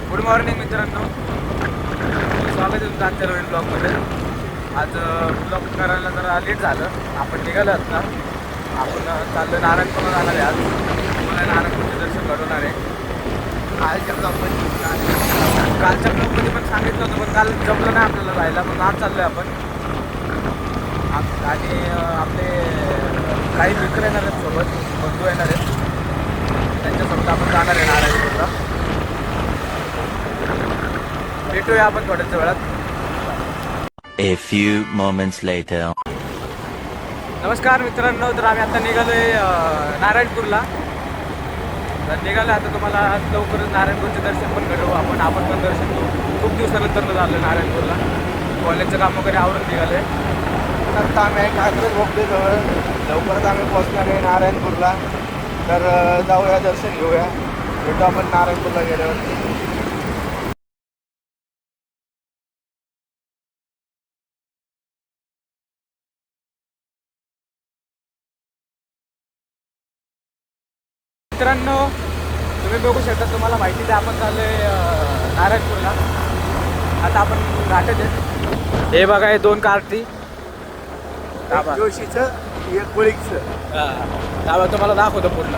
Good morning मित्रांनो, स्वागत आहे तुमचं आजच्या नवीन ब्लॉगमध्ये. आज ब्लॉग करायला जरा लेट झालं. आपण निघालो आता. आपण चाललो नारायणपूरला जाणार आहे. आज तुम्हाला नारायणपूरचे दर्शन घडवणार आहे. कालच्या ब्लॉगमध्ये पण सांगितलं होतं, पण काल जमलं नाही आपल्याला जायला. पण आज चाललो आहे आपण. आणि आपले काही मित्र येणार आहेत सोबत, बंधू येणार आहेत. त्यांच्यासोबत आपण जाणार आहे नारायणपूरला. भेटूया आपण थोड्याच वेळात. A few moments later. नमस्कार मित्रांनो, तर आम्ही आता निघालो आहे नारायणपूरला. तर निघालो आता. तुम्हाला लवकरच नारायणपूरचे दर्शन पण घडवू आपण पण दर्शन घेऊ. खूप दिवसानंतर झालं नारायणपूरला. कॉलेजचं काम वगैरे आवरून निघालो आहे. तर आम्ही कात्रज बोगदेजवळ लवकरच आम्ही पोहोचणार आहे नारायणपूरला. तर जाऊया, दर्शन घेऊया. भेटू आपण नारायणपूरला गेल्यावर. मित्रांनो, तुम्ही बघू शकता, तुम्हाला माहिती आहे आपण चाललो आहे नारायणपूरला. आता आपण घाटत आहे. हे बघा, हे दोन कार्टी जोशीचं एक कोळीचं. दाबा तुम्हाला दाखवतो पूर्ण.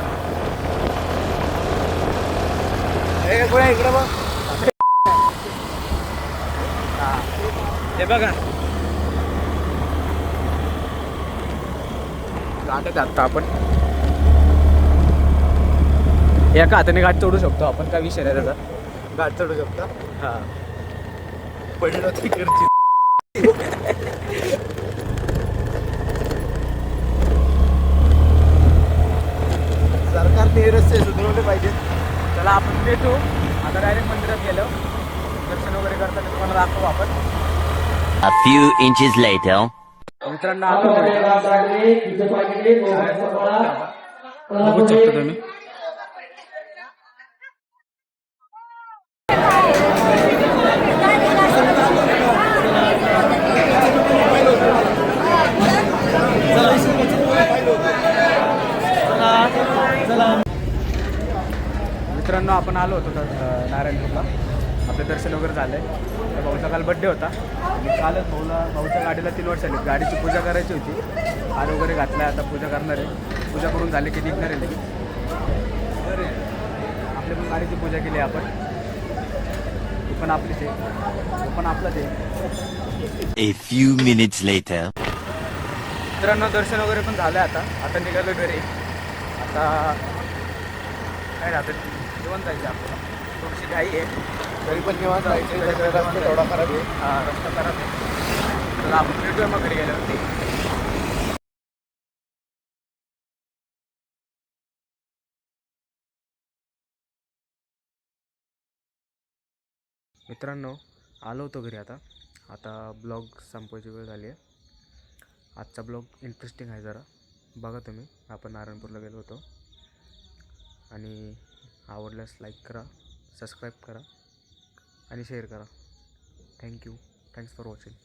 इकडं बघ. हे बघा, घाटत आता आपण. एका हाताने घाट चढू शकतो आपण, काय विषय नाही त्याचा. गाठ चढू शकता. हां, पडलं तिकडची. सरकारने हे रस्ते सुधारवले पाहिजेत. चला आपण भेटू आता. डायरेक्ट मंदिरात गेलो, दर्शन वगैरे करताना तुम्हाला दाखवू आपण. A few inches later. मित्रांनो, बघू शकता तुम्ही. मित्रांनो, आपण आलो होतो नारायणपूरला. आपलं दर्शन वगैरे झालं आहे. तर भाऊचा काल बड्डे होता आणि कालच भाऊच्या गाडीला 3 वर्ष आली. गाडीची पूजा करायची होती. हार वगैरे घातला आहे, आता पूजा करणार आहे. पूजा करून झाली की निघणार आहे लगेच. आपल्या पण गाडीची पूजा केली आहे आपण. ती पण आपलीच आहे, तो पण आपलाच आहे. A few minutes later. मित्रांनो, दर्शन वगैरे पण झालं आहे. आता निघालो घरी. आता काय राहतं, जेवण जायचं आपल्याला. थोडीशी घाई आहे, तरी पण निवांत राहायचे. रस्ता थोडा खराब आहे. रस्ता खराब आहे. तर आपण भेटूया मग घरी गेल्यावरती. मित्रांनो, आलो होतो घरी. आता ब्लॉग संपवायची वेळ झाली आहे. आजचा ब्लॉग इंटरेस्टिंग आहे जरा, बघा तुम्ही. आपण नारायणपूरला गेलो होतो. आणि आवडल्यास लाईक करा, सबस्क्राईब करा आणि शेअर करा. थँक्यू. Thanks for watching.